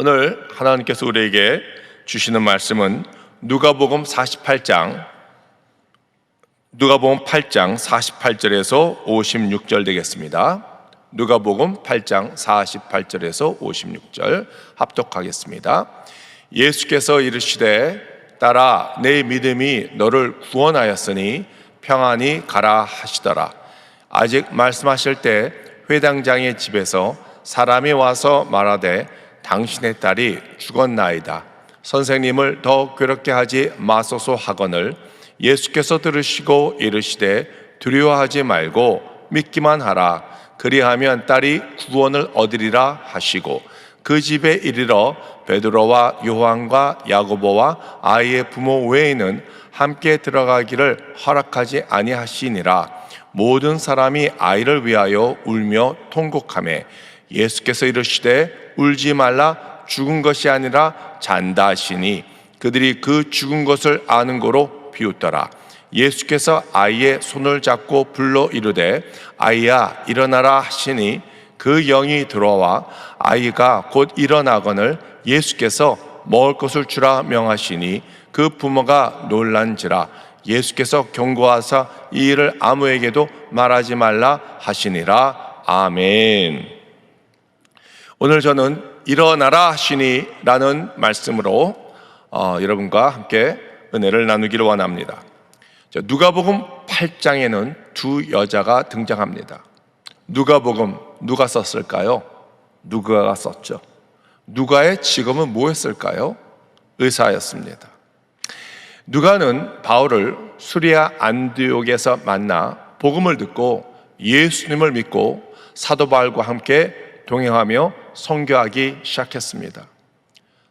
오늘 하나님께서 우리에게 주시는 말씀은 누가복음 8장 48절에서 56절 되겠습니다. 누가복음 8장 48절에서 56절 합독하겠습니다. 예수께서 이르시되 딸아 내 믿음이 너를 구원하였으니 평안히 가라 하시더라. 아직 말씀하실 때 회당장의 집에서 사람이 와서 말하되 당신의 딸이 죽었나이다. 선생님을 더 괴롭게 하지 마소서 하거늘 예수께서 들으시고 이르시되 두려워하지 말고 믿기만 하라. 그리하면 딸이 구원을 얻으리라 하시고 그 집에 이르러 베드로와 요한과 야고보와 아이의 부모 외에는 함께 들어가기를 허락하지 아니하시니라. 모든 사람이 아이를 위하여 울며 통곡하매 예수께서 이르시되 울지 말라. 죽은 것이 아니라 잔다 하시니 그들이 그 죽은 것을 아는 거로 비웃더라. 예수께서 아이의 손을 잡고 불러 이르되 아이야 일어나라 하시니 그 영이 들어와 아이가 곧 일어나거늘 예수께서 먹을 것을 주라 명하시니 그 부모가 놀란지라. 예수께서 경고하사 이 일을 아무에게도 말하지 말라 하시니라. 아멘. 오늘 저는 일어나라 하시니 라는 말씀으로 여러분과 함께 은혜를 나누기를 원합니다. 누가복음 8장에는 두 여자가 등장합니다. 누가복음 누가 썼을까요? 누가가 썼죠. 누가의 직업은 뭐였을까요? 의사였습니다. 누가는 바울을 수리아 안디옥에서 만나 복음을 듣고 예수님을 믿고 사도 바울과 함께 동행하며 선교하기 시작했습니다.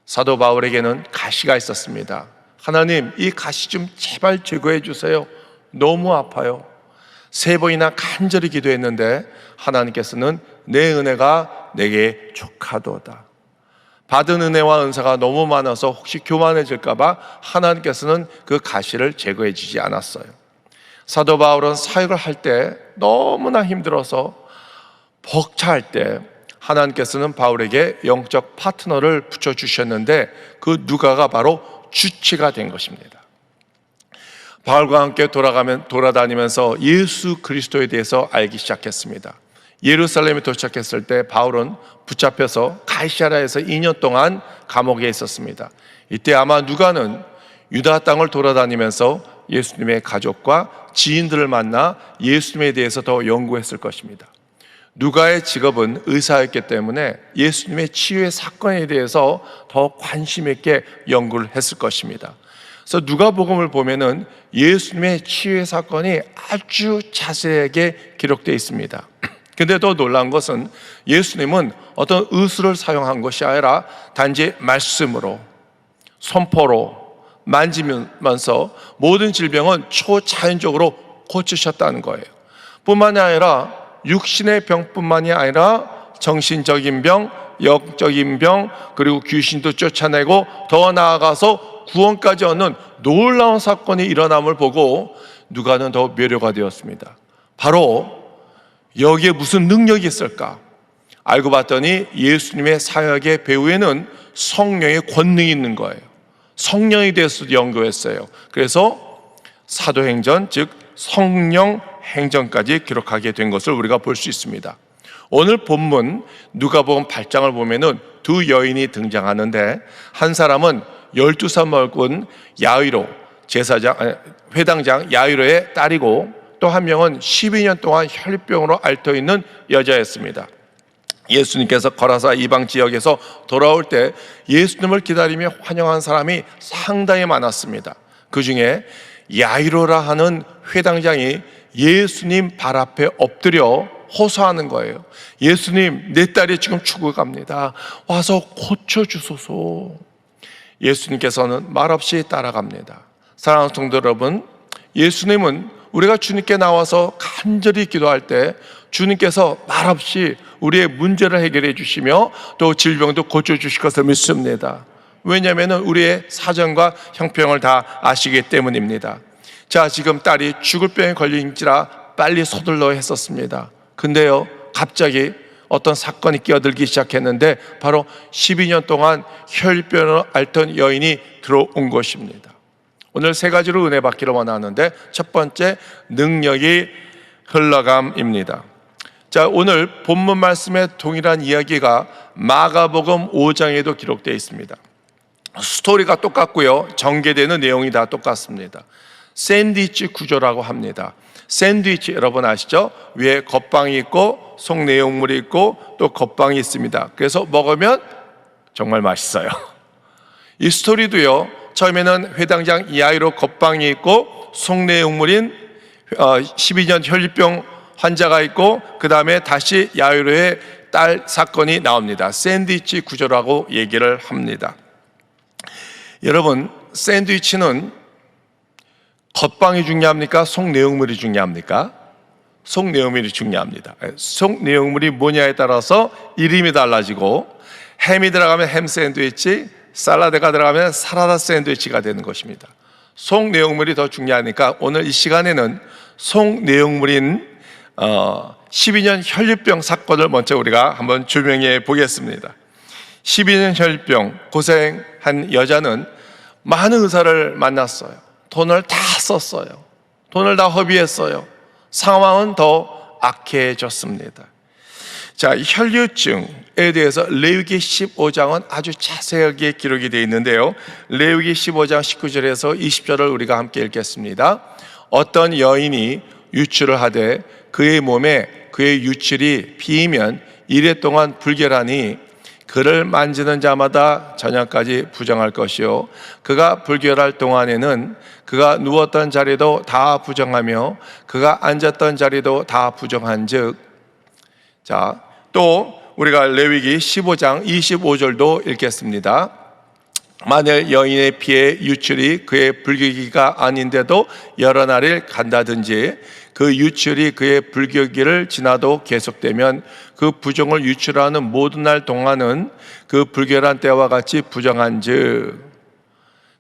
사도 바울에게는 가시가 있었습니다. 하나님, 이 가시 좀 제발 제거해 주세요. 너무 아파요. 3번이나 간절히 기도했는데 하나님께서는 내 은혜가 내게 족하도다. 받은 은혜와 은사가 너무 많아서 혹시 교만해질까 봐 하나님께서는 그 가시를 제거해 주지 않았어요. 사도 바울은 사역을 할 때 너무나 힘들어서 벅차할 때 하나님께서는 바울에게 영적 파트너를 붙여주셨는데 그 누가가 바로 주치가 된 것입니다. 바울과 함께 돌아다니면서 예수 그리스도에 대해서 알기 시작했습니다. 예루살렘에 도착했을 때 바울은 붙잡혀서 가이사랴에서 2년 동안 감옥에 있었습니다. 이때 아마 누가는 유다 땅을 돌아다니면서 예수님의 가족과 지인들을 만나 예수님에 대해서 더 연구했을 것입니다. 누가의 직업은 의사였기 때문에 예수님의 치유의 사건에 대해서 더 관심 있게 연구를 했을 것입니다. 그래서 누가복음을 보면은 예수님의 치유의 사건이 아주 자세하게 기록되어 있습니다. 근데 더 놀라운 것은 예수님은 어떤 의술을 사용한 것이 아니라 단지 말씀으로, 선포로 만지면서 모든 질병은 초자연적으로 고치셨다는 거예요. 뿐만이 아니라 육신의 병뿐만이 아니라 정신적인 병, 영적인 병, 그리고 귀신도 쫓아내고 더 나아가서 구원까지 얻는 놀라운 사건이 일어남을 보고 누가는 더 묘려가 되었습니다. 바로 여기에 무슨 능력이 있을까? 알고 봤더니 예수님의 사역의 배후에는 성령의 권능이 있는 거예요. 성령에 대해서도 연구했어요. 그래서 사도행전, 즉 성령 행전까지 기록하게 된 것을 우리가 볼 수 있습니다. 오늘 본문 누가복음 8장을 보면은 두 여인이 등장하는데 한 사람은 12살 먹은 야이로 회당장 야이로의 딸이고 또 한 명은 12년 동안 혈병으로 앓혀 있는 여자였습니다. 예수님께서 거라사 이방 지역에서 돌아올 때 예수님을 기다리며 환영한 사람이 상당히 많았습니다. 그 중에 야이로라 하는 회당장이 예수님 발 앞에 엎드려 호소하는 거예요. 예수님, 내 딸이 지금 죽어갑니다. 와서 고쳐주소서. 예수님께서는 말없이 따라갑니다. 사랑하는 성도 여러분, 예수님은 우리가 주님께 나와서 간절히 기도할 때 주님께서 말없이 우리의 문제를 해결해 주시며 또 질병도 고쳐주실 것을 믿습니다. 왜냐하면 우리의 사정과 형편을 다 아시기 때문입니다. 자, 지금 딸이 죽을 병에 걸린지라 빨리 서둘러 했었습니다. 근데요, 갑자기 어떤 사건이 끼어들기 시작했는데 바로 12년 동안 혈변을 앓던 여인이 들어온 것입니다. 오늘 세 가지로 은혜 받기를 원하는데, 첫 번째, 능력이 흘러감입니다. 자, 오늘 본문 말씀에 동일한 이야기가 마가복음 5장에도 기록되어 있습니다. 스토리가 똑같고요, 전개되는 내용이 다 똑같습니다. 샌드위치 구조라고 합니다. 샌드위치 여러분 아시죠? 위에 겉방이 있고 속 내용물이 있고 또 겉방이 있습니다. 그래서 먹으면 정말 맛있어요. 이 스토리도요, 처음에는 회당장 야이로 겉방이 있고 속 내용물인 12년 혈류병 환자가 있고, 그 다음에 다시 야이로의 딸 사건이 나옵니다. 샌드위치 구조라고 얘기를 합니다. 여러분, 샌드위치는 겉방이 중요합니까? 속 내용물이 중요합니까? 속 내용물이 중요합니다. 속 내용물이 뭐냐에 따라서 이름이 달라지고, 햄이 들어가면 햄 샌드위치, 샐러드가 들어가면 사라다 샌드위치가 되는 것입니다. 속 내용물이 더 중요하니까 오늘 이 시간에는 속 내용물인 12년 혈류병 사건을 먼저 우리가 한번 조명해 보겠습니다. 12년 혈류병 고생한 여자는 많은 의사를 만났어요. 돈을 다 썼어요. 돈을 다 허비했어요. 상황은 더 악해졌습니다. 자, 혈류증에 대해서 레위기 15장은 아주 자세하게 기록이 되어 있는데요, 레위기 15장 19절에서 20절을 우리가 함께 읽겠습니다. 어떤 여인이 유출을 하되 그의 몸에 그의 유출이 비이면 이래 동안 불결하니 그를 만지는 자마다 저녁까지 부정할 것이요, 그가 불결할 동안에는 그가 누웠던 자리도 다 부정하며 그가 앉았던 자리도 다 부정한즉. 자, 또 우리가 레위기 15장 25절도 읽겠습니다. 만일 여인의 피에 유출이 그의 불교기가 아닌데도 여러 날을 간다든지 그 유출이 그의 불교기를 지나도 계속되면 그 부정을 유출하는 모든 날 동안은 그 불결한 때와 같이 부정한즉.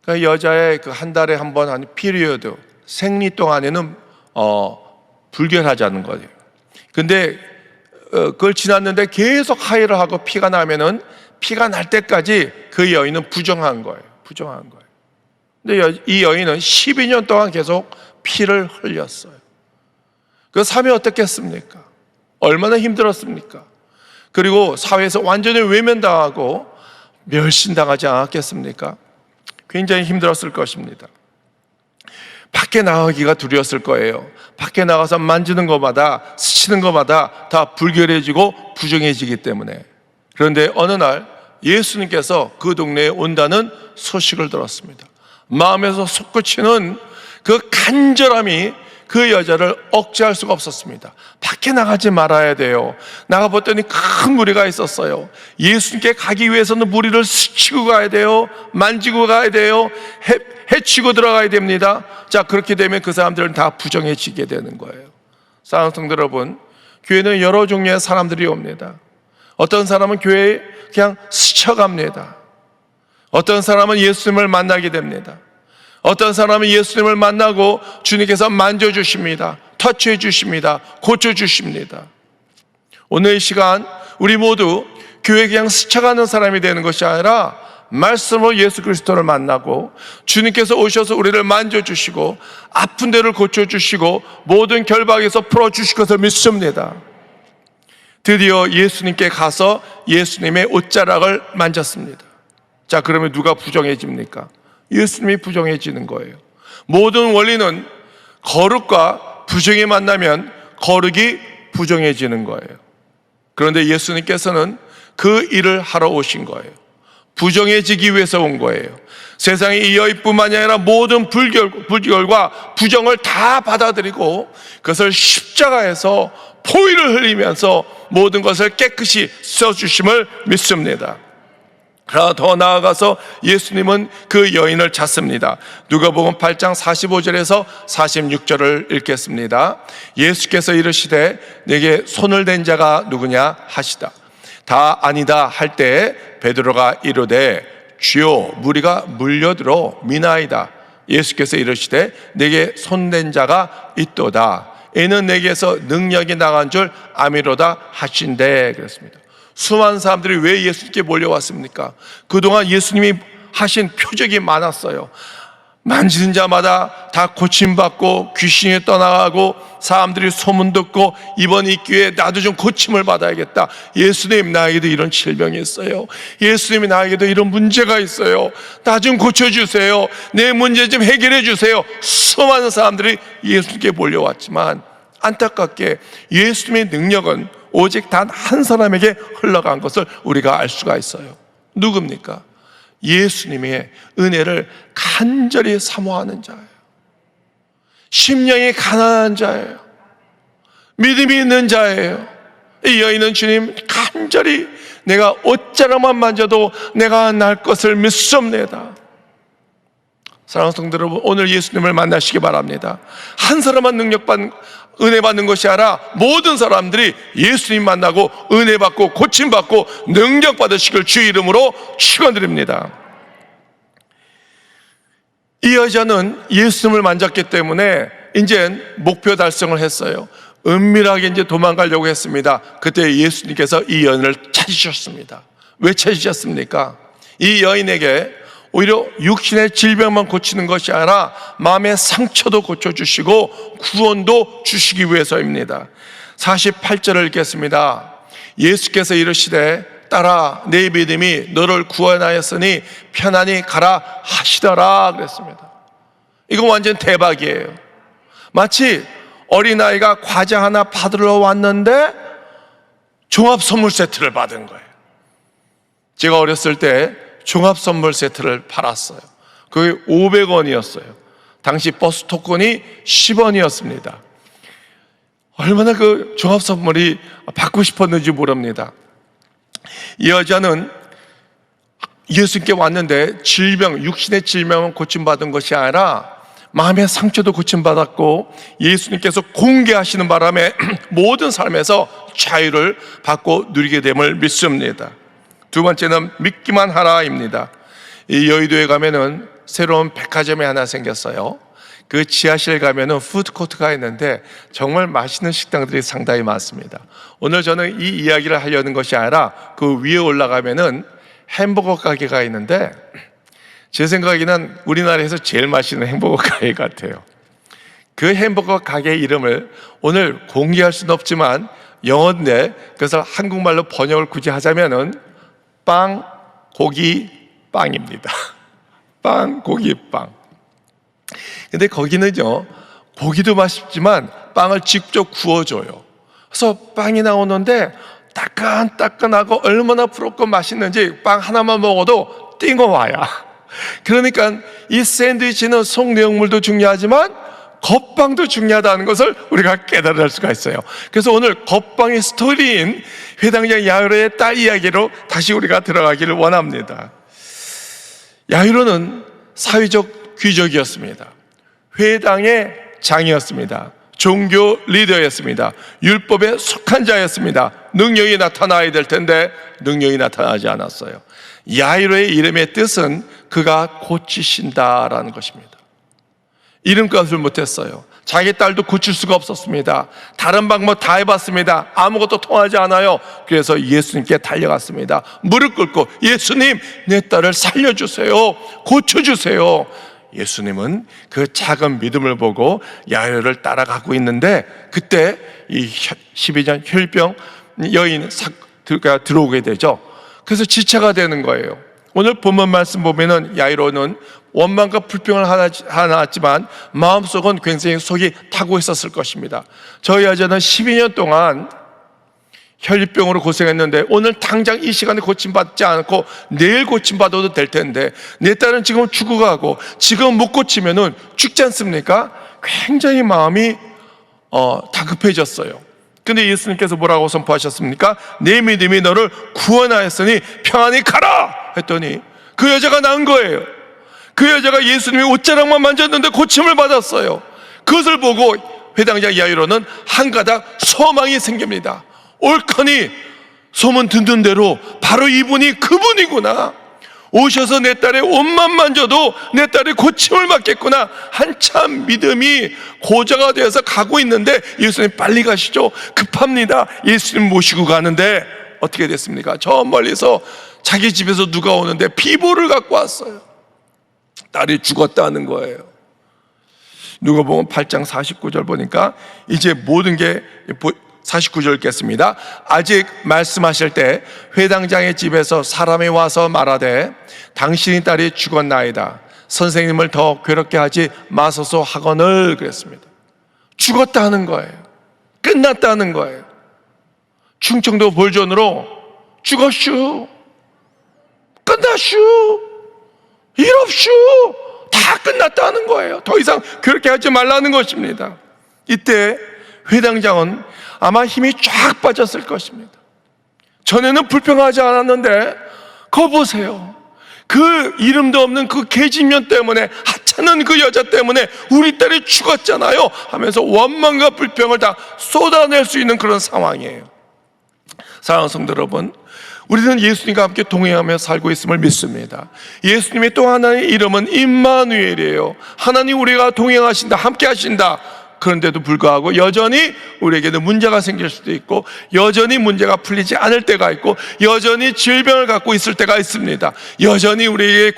그러니까 여자의 그 한 달에 한 번 하는 피리어드, 생리 동안에는 불결하자는 거예요. 근데 그걸 지났는데 계속 하혈을 하고 피가 나면은 피가 날 때까지 그 여인은 부정한 거예요. 부정한 거예요. 근데 이 여인은 12년 동안 계속 피를 흘렸어요. 그 삶이 어떻겠습니까? 얼마나 힘들었습니까? 그리고 사회에서 완전히 외면당하고 멸신당하지 않았겠습니까? 굉장히 힘들었을 것입니다. 밖에 나가기가 두려웠을 거예요. 밖에 나가서 만지는 것마다, 스치는 것마다 다 불결해지고 부정해지기 때문에. 그런데 어느 날 예수님께서 그 동네에 온다는 소식을 들었습니다. 마음에서 솟구치는 그 간절함이 그 여자를 억제할 수가 없었습니다. 밖에 나가지 말아야 돼요. 나가봤더니 큰 무리가 있었어요. 예수님께 가기 위해서는 무리를 스치고 가야 돼요. 만지고 가야 돼요. 해치고 들어가야 됩니다. 자, 그렇게 되면 그 사람들은 다 부정해지게 되는 거예요. 사랑하는 성도 여러분, 교회는 여러 종류의 사람들이 옵니다. 어떤 사람은 교회에 그냥 스쳐갑니다. 어떤 사람은 예수님을 만나게 됩니다. 어떤 사람은 예수님을 만나고 주님께서 만져주십니다. 터치해 주십니다. 고쳐주십니다. 오늘 이 시간 우리 모두 교회에 그냥 스쳐가는 사람이 되는 것이 아니라 말씀으로 예수 그리스도를 만나고 주님께서 오셔서 우리를 만져주시고 아픈 데를 고쳐주시고 모든 결박에서 풀어주실 것을 믿습니다. 드디어 예수님께 가서 예수님의 옷자락을 만졌습니다. 자, 그러면 누가 부정해집니까? 예수님이 부정해지는 거예요. 모든 원리는 거룩과 부정이 만나면 거룩이 부정해지는 거예요. 그런데 예수님께서는 그 일을 하러 오신 거예요. 부정해지기 위해서 온 거예요. 세상에 이 여인뿐만이 아니라 모든 불결과 부정을 다 받아들이고 그것을 십자가에서 포위를 흘리면서 모든 것을 깨끗이 써주심을 믿습니다. 그러나 더 나아가서 예수님은 그 여인을 찾습니다. 누가복음 8장 45절에서 46절을 읽겠습니다. 예수께서 이르시되 내게 손을 댄 자가 누구냐 하시다. 다 아니다 할 때 베드로가 이르되 주여 무리가 물려들어 미나이다. 예수께서 이르시되 내게 손댄 자가 있도다. 이는 내게서 능력이 나간 줄 아미로다 하신대. 그랬습니다. 수많은 사람들이 왜 예수님께 몰려왔습니까? 그동안 예수님이 하신 표적이 많았어요. 만지는 자마다 다 고침받고 귀신이 떠나가고 사람들이 소문 듣고 이번 이 기회에 나도 좀 고침을 받아야겠다. 예수님, 나에게도 이런 질병이 있어요. 예수님이 나에게도 이런 문제가 있어요. 나 좀 고쳐주세요. 내 문제 좀 해결해 주세요. 수많은 사람들이 예수님께 몰려왔지만 안타깝게 예수님의 능력은 오직 단 한 사람에게 흘러간 것을 우리가 알 수가 있어요. 누굽니까? 예수님의 은혜를 간절히 사모하는 자예요. 심령이 가난한 자예요. 믿음이 있는 자예요. 이 여인은 주님 간절히 내가 옷자락만 만져도 내가 날 것을 믿습니다. 사랑하는 성도 여러분, 오늘 예수님을 만나시기 바랍니다. 한 사람만 은혜 받는 것이 아니라 모든 사람들이 예수님 만나고 은혜 받고 고침 받고 능력 받으시길 주 이름으로 축원드립니다. 이 여자는 예수님을 만졌기 때문에 이제 목표 달성을 했어요. 은밀하게 이제 도망가려고 했습니다. 그때 예수님께서 이 여인을 찾으셨습니다. 왜 찾으셨습니까? 이 여인에게 오히려 육신의 질병만 고치는 것이 아니라 마음의 상처도 고쳐주시고 구원도 주시기 위해서입니다. 48절을 읽겠습니다. 예수께서 이르시되 딸아, 내 믿음이 너를 구원하였으니 편안히 가라 하시더라 그랬습니다. 이거 완전 대박이에요. 마치 어린아이가 과자 하나 받으러 왔는데 종합 선물 세트를 받은 거예요. 제가 어렸을 때 종합 선물 세트를 팔았어요. 그게 500원이었어요. 당시 버스 토큰이 10원이었습니다. 얼마나 그 종합 선물이 받고 싶었는지 모릅니다. 이 여자는 예수님께 왔는데 육신의 질병은 고침받은 것이 아니라 마음의 상처도 고침받았고 예수님께서 공개하시는 바람에 모든 삶에서 자유를 받고 누리게 됨을 믿습니다. 두 번째는 믿기만 하라입니다. 이 여의도에 가면은 새로운 백화점이 하나 생겼어요. 그 지하실 가면은 푸드코트가 있는데 정말 맛있는 식당들이 상당히 많습니다. 오늘 저는 이 이야기를 하려는 것이 아니라 그 위에 올라가면은 햄버거 가게가 있는데 제 생각에는 우리나라에서 제일 맛있는 햄버거 가게 같아요. 그 햄버거 가게 이름을 오늘 공개할 수는 없지만 영어인데 그래서 한국말로 번역을 굳이 하자면은 빵, 고기, 빵입니다. 빵, 고기, 빵. 근데 거기는요, 고기도 맛있지만 빵을 직접 구워줘요. 그래서 빵이 나오는데 따끈따끈하고 얼마나 부럽고 맛있는지 빵 하나만 먹어도 띵어와야. 그러니까 이 샌드위치는 속내용물도 중요하지만 겉빵도 중요하다는 것을 우리가 깨달을 수가 있어요. 그래서 오늘 겉빵의 스토리인 회당장 야이로의 딸 이야기로 다시 우리가 들어가기를 원합니다. 야이로는 사회적 귀족이었습니다. 회당의 장이었습니다. 종교 리더였습니다. 율법에 속한 자였습니다. 능력이 나타나야 될 텐데 능력이 나타나지 않았어요. 야이로의 이름의 뜻은 그가 고치신다라는 것입니다. 이름값을 못했어요. 자기 딸도 고칠 수가 없었습니다. 다른 방법 다 해봤습니다. 아무것도 통하지 않아요. 그래서 예수님께 달려갔습니다. 무릎 꿇고 예수님, 내 딸을 살려주세요. 고쳐주세요. 예수님은 그 작은 믿음을 보고 야이로를 따라가고 있는데 그때 이 12년 혈병 여인가 들어오게 되죠. 그래서 지체가 되는 거예요. 오늘 본문 말씀 보면은 야이로는 원망과 불평을 하나 했지만 마음속은 굉장히 속이 타고 있었을 것입니다. 저희 여자는 12년 동안 혈류병으로 고생했는데 오늘 당장 이 시간에 고침받지 않고 내일 고침받아도 될 텐데 내 딸은 지금 죽어가고 지금 못 고치면은 죽지 않습니까? 굉장히 마음이 다급해졌어요. 근데 예수님께서 뭐라고 선포하셨습니까? 내 믿음이 너를 구원하였으니 평안히 가라 했더니 그 여자가 나은 거예요. 그 여자가 예수님의 옷자락만 만졌는데 고침을 받았어요. 그것을 보고 회당장 야이로는 한 가닥 소망이 생깁니다. 옳거니 소문 듣는 대로 바로 이분이 그분이구나. 오셔서 내 딸의 옷만 만져도 내 딸의 고침을 받겠구나. 한참 믿음이 고자가 되어서 가고 있는데 예수님 빨리 가시죠. 급합니다. 예수님 모시고 가는데 어떻게 됐습니까? 저 멀리서 자기 집에서 누가 오는데 비보를 갖고 왔어요. 딸이 죽었다는 거예요. 누가복음 8장 49절 보니까 이제 모든 게 49절 읽겠습니다. 아직 말씀하실 때 회당장의 집에서 사람이 와서 말하되 당신의 딸이 죽었나이다. 선생님을 더 괴롭게 하지 마소서 하거늘 그랬습니다. 죽었다는 거예요. 끝났다는 거예요. 충청도 볼전으로 죽었슈, 끝났슈, 일 없슈, 다 끝났다는 거예요. 더 이상 그렇게 하지 말라는 것입니다. 이때 회당장은 아마 힘이 쫙 빠졌을 것입니다. 전에는 불평하지 않았는데 거 보세요. 그 이름도 없는 그 계집년 때문에, 하찮은 그 여자 때문에 우리 딸이 죽었잖아요 하면서 원망과 불평을 다 쏟아낼 수 있는 그런 상황이에요. 사랑하는 성도 여러분, 우리는 예수님과 함께 동행하며 살고 있음을 믿습니다. 예수님의 또 하나의 이름은 임마누엘이에요. 하나님 우리가 동행하신다, 함께 하신다. 그런데도 불구하고 여전히 우리에게는 문제가 생길 수도 있고, 여전히 문제가 풀리지 않을 때가 있고, 여전히 질병을 갖고 있을 때가 있습니다. 여전히 우리에게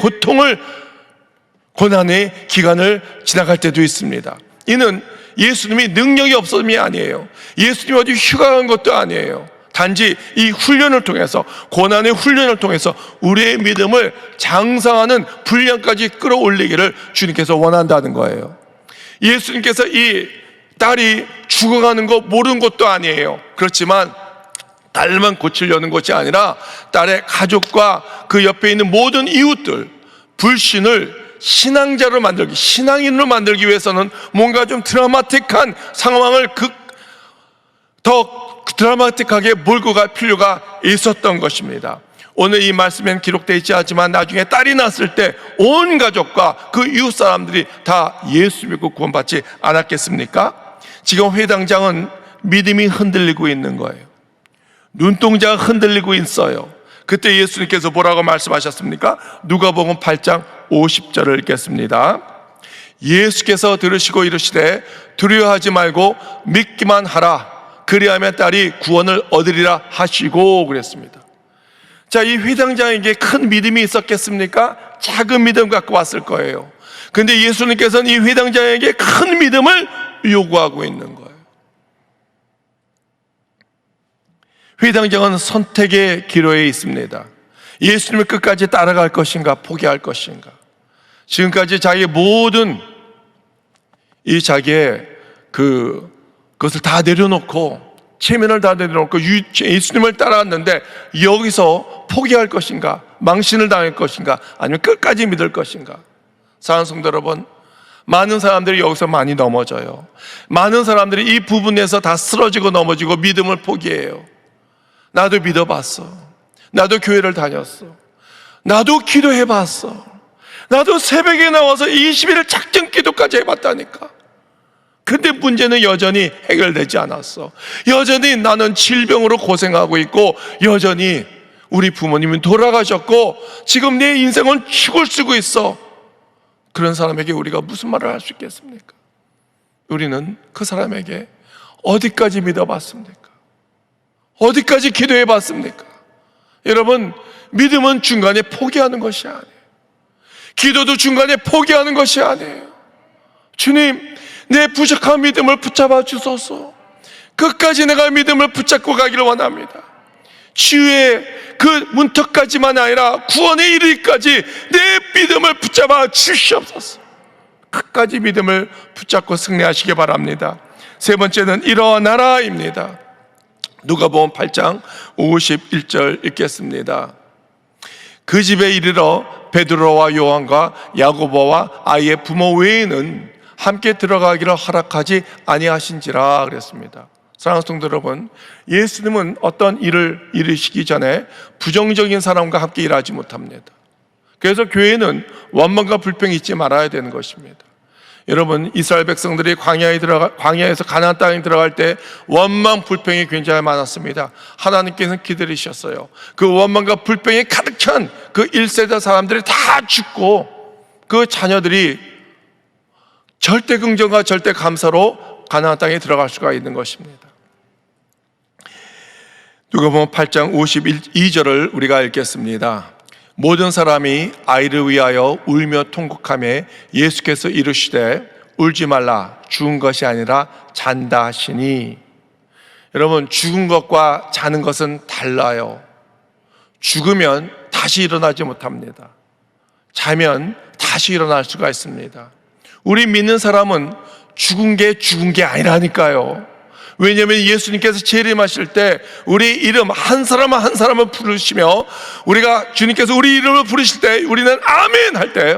고난의 기간을 지나갈 때도 있습니다. 이는 예수님이 능력이 없음이 아니에요. 예수님이 어디 휴가 간 것도 아니에요. 단지 이 훈련을 통해서, 고난의 훈련을 통해서 우리의 믿음을 장성하는 분량까지 끌어올리기를 주님께서 원한다는 거예요. 예수님께서 이 딸이 죽어가는 거 모르는 것도 아니에요. 그렇지만 딸만 고치려는 것이 아니라 딸의 가족과 그 옆에 있는 모든 이웃들, 불신을 신앙자로 만들기, 신앙인으로 만들기 위해서는 뭔가 좀 드라마틱한 상황을 더 드라마틱하게 몰고 갈 필요가 있었던 것입니다. 오늘 이 말씀에는 기록되어 있지 않지만 나중에 딸이 낳았을 때 온 가족과 그 이웃 사람들이 다 예수 믿고 구원받지 않았겠습니까? 지금 회당장은 믿음이 흔들리고 있는 거예요. 눈동자가 흔들리고 있어요. 그때 예수님께서 뭐라고 말씀하셨습니까? 누가복음 8장 50절을 읽겠습니다. 예수께서 들으시고 이르시되 두려워하지 말고 믿기만 하라. 그리하면 딸이 구원을 얻으리라 하시고 그랬습니다. 자, 이 회당장에게 큰 믿음이 있었겠습니까? 작은 믿음 갖고 왔을 거예요. 그런데 예수님께서는 이 회당장에게 큰 믿음을 요구하고 있는 거예요. 회당장은 선택의 기로에 있습니다. 예수님을 끝까지 따라갈 것인가, 포기할 것인가. 지금까지 자기의 모든 자기의 그것을 다 내려놓고, 체면을 다 내려놓고 예수님을 따라왔는데 여기서 포기할 것인가, 망신을 당할 것인가, 아니면 끝까지 믿을 것인가. 사랑하는 성도 여러분, 많은 사람들이 여기서 많이 넘어져요. 많은 사람들이 이 부분에서 다 쓰러지고 넘어지고 믿음을 포기해요. 나도 믿어봤어. 나도 교회를 다녔어. 나도 기도해봤어. 나도 새벽에 나와서 20일 작정 기도까지 해봤다니까. 근데 문제는 여전히 해결되지 않았어. 여전히 나는 질병으로 고생하고 있고, 여전히 우리 부모님은 돌아가셨고 지금 내 인생은 축을 쓰고 있어. 그런 사람에게 우리가 무슨 말을 할 수 있겠습니까? 우리는 그 사람에게 어디까지 믿어봤습니까? 어디까지 기도해봤습니까? 여러분, 믿음은 중간에 포기하는 것이 아니에요. 기도도 중간에 포기하는 것이 아니에요. 주님, 내 부족한 믿음을 붙잡아 주소서. 끝까지 내가 믿음을 붙잡고 가기를 원합니다. 치유의 그 문턱까지만 아니라 구원에 이르기까지 내 믿음을 붙잡아 주시옵소서. 끝까지 믿음을 붙잡고 승리하시기 바랍니다. 세 번째는 일어나라입니다. 누가복음 8장 51절 읽겠습니다. 그 집에 이르러 베드로와 요한과 야고보와 아이의 부모 외에는 함께 들어가기를 허락하지 아니하신지라 그랬습니다. 사랑하는 성도 여러분, 예수님은 어떤 일을 이루시기 전에 부정적인 사람과 함께 일하지 못합니다. 그래서 교회는 원망과 불평이 있지 말아야 되는 것입니다. 여러분, 이스라엘 백성들이 광야에서 가나안 땅에 들어갈 때 원망 불평이 굉장히 많았습니다. 하나님께서는 기다리셨어요. 그 원망과 불평이 가득 찬 그 1세대 사람들이 다 죽고 그 자녀들이 절대 긍정과 절대 감사로 가나안 땅에 들어갈 수가 있는 것입니다. 누가복음 8장 52절을 우리가 읽겠습니다. 모든 사람이 아이를 위하여 울며 통곡하며 예수께서 이르시되 울지 말라, 죽은 것이 아니라 잔다 하시니. 여러분, 죽은 것과 자는 것은 달라요. 죽으면 다시 일어나지 못합니다. 자면 다시 일어날 수가 있습니다. 우리 믿는 사람은 죽은 게 아니라니까요. 왜냐하면 예수님께서 재림하실 때 우리 이름 한 사람 한 사람을 부르시며, 우리가 주님께서 우리 이름을 부르실 때 우리는 아멘 할 때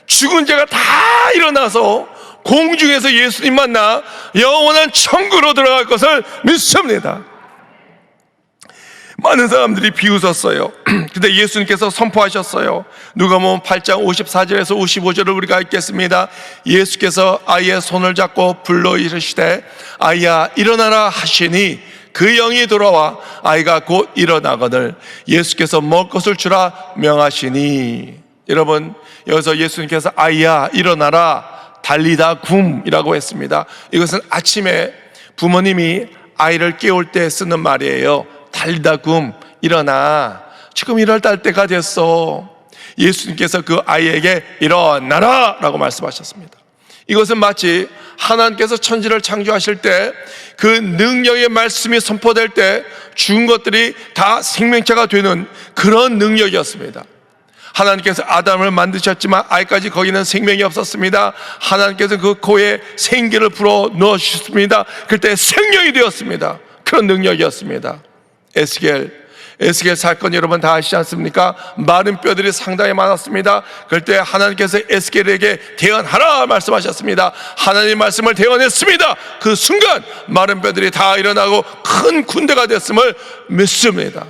죽은 자가 다 일어나서 공중에서 예수님 만나 영원한 천국으로 들어갈 것을 믿습니다. 많은 사람들이 비웃었어요. 근데 예수님께서 선포하셨어요. 누가복음 8장 54절에서 55절을 우리가 읽겠습니다. 예수께서 아이의 손을 잡고 불러 이르시되 아이야 일어나라 하시니 그 영이 돌아와 아이가 곧 일어나거늘 예수께서 먹을 것을 주라 명하시니. 여러분, 여기서 예수님께서 아이야 일어나라 달리다 굼이라고 했습니다. 이것은 아침에 부모님이 아이를 깨울 때 쓰는 말이에요. 달리다 굼, 일어나, 지금 일어날 때가 됐어. 예수님께서 그 아이에게 일어나라 라고 말씀하셨습니다. 이것은 마치 하나님께서 천지를 창조하실 때 그 능력의 말씀이 선포될 때 죽은 것들이 다 생명체가 되는 그런 능력이었습니다. 하나님께서 아담을 만드셨지만 아이까지 거기는 생명이 없었습니다. 하나님께서 그 코에 생기를 불어 넣으셨습니다. 그때 생명이 되었습니다. 그런 능력이었습니다. 에스겔 사건 여러분 다 아시지 않습니까? 마른 뼈들이 상당히 많았습니다. 그럴 때 하나님께서 에스겔에게 대언하라 말씀하셨습니다. 하나님 말씀을 대언했습니다. 그 순간 마른 뼈들이 다 일어나고 큰 군대가 됐음을 믿습니다.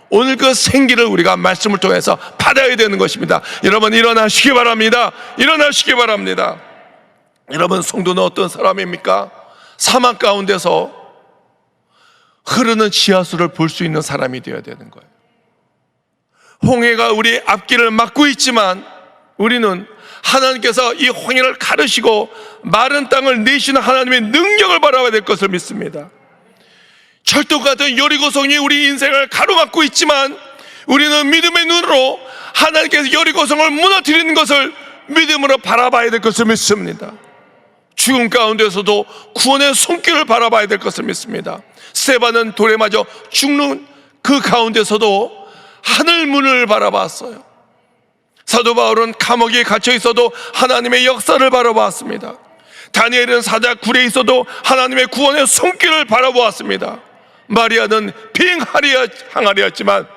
오늘 그 생기를 우리가 말씀을 통해서 받아야 되는 것입니다. 여러분 일어나시기 바랍니다. 일어나시기 바랍니다. 여러분, 성도는 어떤 사람입니까? 사막 가운데서 흐르는 지하수를 볼 수 있는 사람이 되어야 되는 거예요. 홍해가 우리 앞길을 막고 있지만 우리는 하나님께서 이 홍해를 가르시고 마른 땅을 내시는 하나님의 능력을 바라봐야 될 것을 믿습니다. 철도 같은 여리고성이 우리 인생을 가로막고 있지만 우리는 믿음의 눈으로 하나님께서 여리고성을 무너뜨리는 것을 믿음으로 바라봐야 될 것을 믿습니다. 죽음 가운데서도 구원의 손길을 바라봐야 될 것을 믿습니다. 스데반은 돌에 맞아 죽는 그 가운데서도 하늘 문을 바라봤어요. 사도 바울은 감옥에 갇혀 있어도 하나님의 역사를 바라보았습니다. 다니엘은 사자 굴에 있어도 하나님의 구원의 손길을 바라보았습니다. 마리아는 빙하리였지만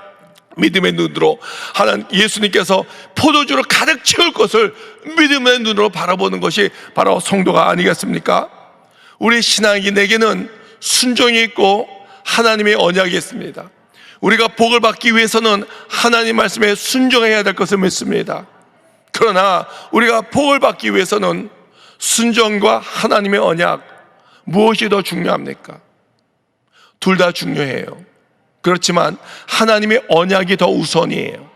믿음의 눈으로 하나님 예수님께서 포도주를 가득 채울 것을 믿음의 눈으로 바라보는 것이 바로 성도가 아니겠습니까? 우리 신앙인에게는 순종이 있고 하나님의 언약이 있습니다. 우리가 복을 받기 위해서는 하나님 말씀에 순종해야 될 것을 믿습니다. 그러나 우리가 복을 받기 위해서는 순종과 하나님의 언약, 무엇이 더 중요합니까? 둘 다 중요해요. 그렇지만 하나님의 언약이 더 우선이에요.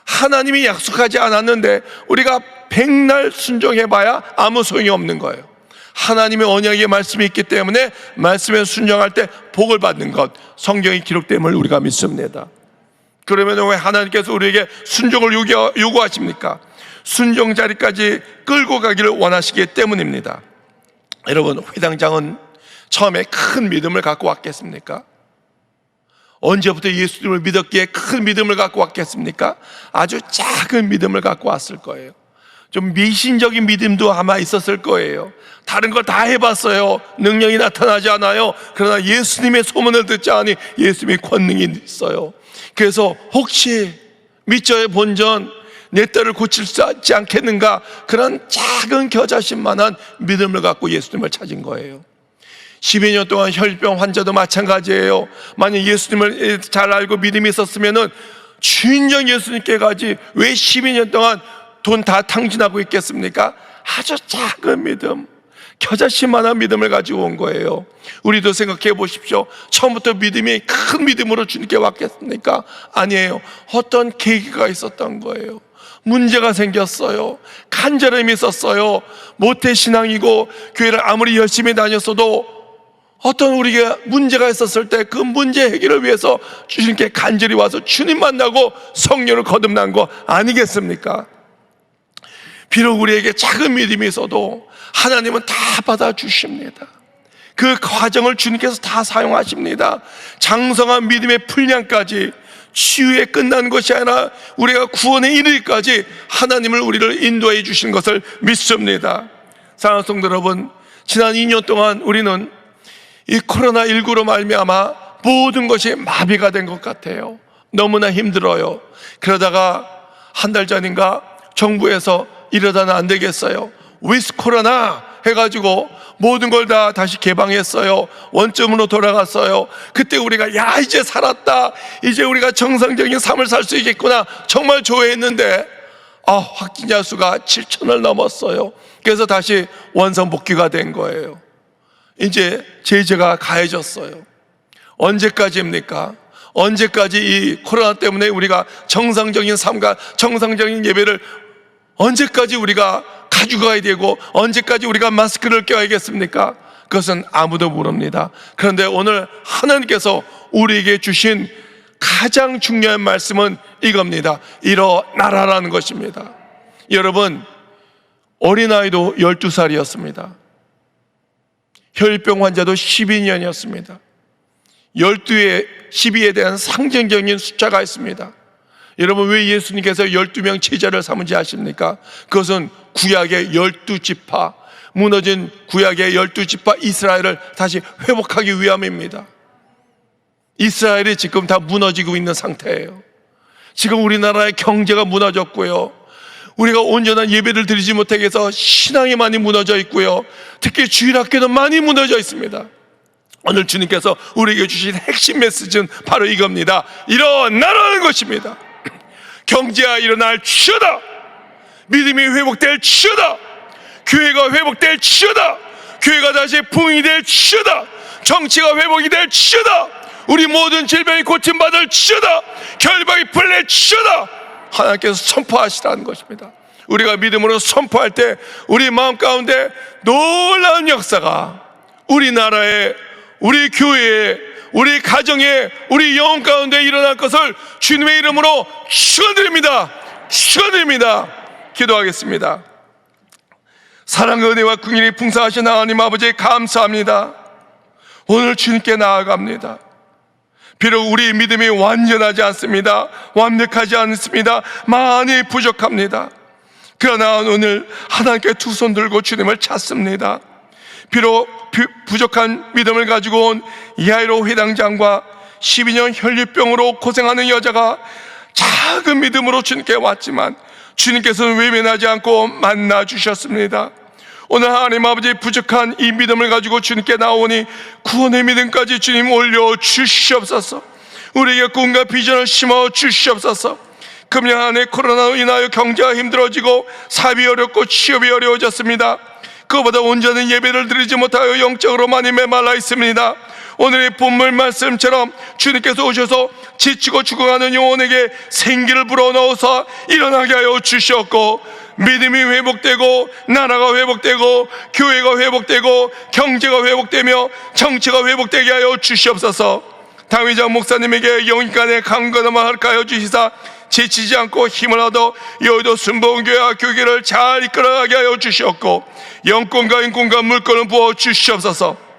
하나님이 약속하지 않았는데 우리가 백날 순종해봐야 아무 소용이 없는 거예요. 하나님의 언약의 말씀이 있기 때문에 말씀에 순종할 때 복을 받는 것, 성경이 기록됨을 우리가 믿습니다. 그러면 왜 하나님께서 우리에게 순종을 요구하십니까? 순종 자리까지 끌고 가기를 원하시기 때문입니다. 여러분, 회당장은 처음에 큰 믿음을 갖고 왔겠습니까? 언제부터 예수님을 믿었기에 큰 믿음을 갖고 왔겠습니까? 아주 작은 믿음을 갖고 왔을 거예요. 좀 미신적인 믿음도 아마 있었을 거예요. 다른 거 다 해봤어요. 능력이 나타나지 않아요. 그러나 예수님의 소문을 듣지 않으니 예수님의 권능이 있어요. 그래서 혹시 믿져의 본전 내 딸을 고칠 수 있지 않겠는가, 그런 작은 겨자씨만한 믿음을 갖고 예수님을 찾은 거예요. 12년 동안 혈병 환자도 마찬가지예요. 만약 예수님을 잘 알고 믿음이 있었으면 주인장 예수님께 가지 왜 12년 동안 돈 다 탕진하고 있겠습니까? 아주 작은 믿음, 겨자씨만한 믿음을 가지고 온 거예요. 우리도 생각해 보십시오. 처음부터 믿음이 큰 믿음으로 주님께 왔겠습니까? 아니에요. 어떤 계기가 있었던 거예요. 문제가 생겼어요. 간절함이 있었어요. 모태신앙이고 교회를 아무리 열심히 다녔어도 어떤 우리가 문제가 있었을 때 그 문제 해결을 위해서 주님께 간절히 와서 주님 만나고 성령을 거듭난 거 아니겠습니까? 비록 우리에게 작은 믿음이 있어도 하나님은 다 받아주십니다. 그 과정을 주님께서 다 사용하십니다. 장성한 믿음의 분량까지, 치유에 끝난 것이 아니라 우리가 구원에 이르기까지 하나님을 우리를 인도해 주신 것을 믿습니다. 사랑하는 성도 여러분, 지난 2년 동안 우리는 이 코로나19로 말미암아 모든 것이 마비가 된 것 같아요. 너무나 힘들어요. 그러다가 한 달 전인가 정부에서 이러다는 안 되겠어요, 위스 코로나 해가지고 모든 걸 다 다시 개방했어요. 원점으로 돌아갔어요. 그때 우리가 야, 이제 살았다, 이제 우리가 정상적인 삶을 살 수 있겠구나 정말 좋아했는데 확진자 수가 7천을 넘었어요. 그래서 다시 원상복귀가 된 거예요. 이제 제재가 가해졌어요. 언제까지입니까? 언제까지 이 코로나 때문에 우리가 정상적인 삶과 정상적인 예배를 언제까지 우리가 가져가야 되고 언제까지 우리가 마스크를 껴야겠습니까? 그것은 아무도 모릅니다. 그런데 오늘 하나님께서 우리에게 주신 가장 중요한 말씀은 이겁니다. 일어나라라는 것입니다. 여러분, 어린아이도 12살이었습니다. 혈병 환자도 12년이었습니다. 12에 대한 상징적인 숫자가 있습니다. 여러분, 왜 예수님께서 12명 제자를 삼은지 아십니까? 그것은 구약의 12지파, 무너진 구약의 12지파 이스라엘을 다시 회복하기 위함입니다. 이스라엘이 지금 다 무너지고 있는 상태예요. 지금 우리나라의 경제가 무너졌고요, 우리가 온전한 예배를 드리지 못하게 해서 신앙이 많이 무너져 있고요, 특히 주일학교는 많이 무너져 있습니다. 오늘 주님께서 우리에게 주신 핵심 메시지는 바로 이겁니다. 일어나라는 것입니다. 경제가 일어날지어다, 믿음이 회복될지어다, 교회가 회복될지어다, 교회가 다시 부흥이 될지어다, 정치가 회복이 될지어다, 우리 모든 질병이 고침받을지어다, 결박이 풀릴지어다, 하나님께서 선포하시라는 것입니다. 우리가 믿음으로 선포할 때 우리 마음 가운데 놀라운 역사가 우리나라에, 우리 교회에, 우리 가정에, 우리 영혼 가운데 일어날 것을 주님의 이름으로 축원드립니다. 축원드립니다. 기도하겠습니다. 사랑과 은혜와 긍휼이 풍성하신 하나님 아버지, 감사합니다. 오늘 주님께 나아갑니다. 비록 우리 믿음이 완전하지 않습니다. 완벽하지 않습니다. 많이 부족합니다. 그러나 오늘 하나님께 두 손 들고 주님을 찾습니다. 비록 부족한 믿음을 가지고 온 야이로 회당장과 12년 혈류병으로 고생하는 여자가 작은 믿음으로 주님께 왔지만 주님께서는 외면하지 않고 만나 주셨습니다. 오늘 하나님 아버지, 부족한 이 믿음을 가지고 주님께 나오니 구원의 믿음까지 주님 올려 주시옵소서. 우리에게 꿈과 비전을 심어 주시옵소서. 금년 안에 코로나로 인하여 경제가 힘들어지고 사업이 어렵고 취업이 어려워졌습니다. 그보다 온전한 예배를 드리지 못하여 영적으로 많이 메말라 있습니다. 오늘의 본문 말씀처럼 주님께서 오셔서 지치고 죽어가는 영혼에게 생기를 불어넣어서 일어나게 하여 주셨고, 믿음이 회복되고 나라가 회복되고 교회가 회복되고 경제가 회복되며 정치가 회복되게 하여 주시옵소서. 당회장 목사님에게 영인간의 강건함을 할까요 주시사 지치지 않고 힘을 얻어 여의도 순복음교회와 교회를 잘 이끌어가게 하여 주시옵고, 영권과 인권과 물권을 부어 주시옵소서.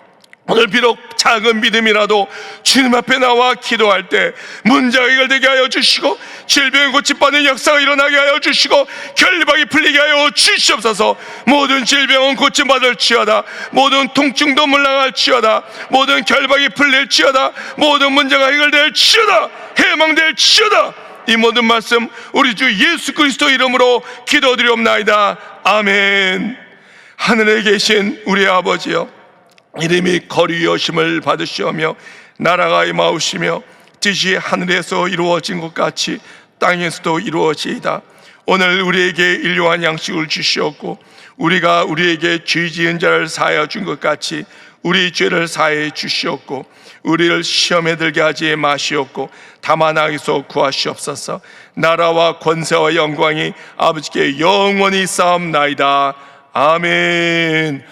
오늘 비록 작은 믿음이라도 주님 앞에 나와 기도할 때 문제가 해결되게 하여 주시고, 질병이 고침받는 역사가 일어나게 하여 주시고, 결박이 풀리게 하여 주시옵소서. 모든 질병은 고침받을지어다, 모든 통증도 물러갈지어다, 모든 결박이 풀릴지어다, 모든 문제가 해결될지어다, 해망될지어다. 이 모든 말씀 우리 주 예수 그리스도 이름으로 기도드리옵나이다. 아멘. 하늘에 계신 우리 아버지여, 이름이 거리 여심을 받으시오며 나라가 임하오시며 뜻이 하늘에서 이루어진 것 같이 땅에서도 이루어지이다. 오늘 우리에게 일용할 양식을 주시옵고 우리가 우리에게 죄 지은 자를 사하여 준 것 같이 우리 죄를 사하여 주시옵고 우리를 시험에 들게 하지 마시옵고 다만 악에서 구하시옵소서. 나라와 권세와 영광이 아버지께 영원히 쌓옵나이다. 아멘.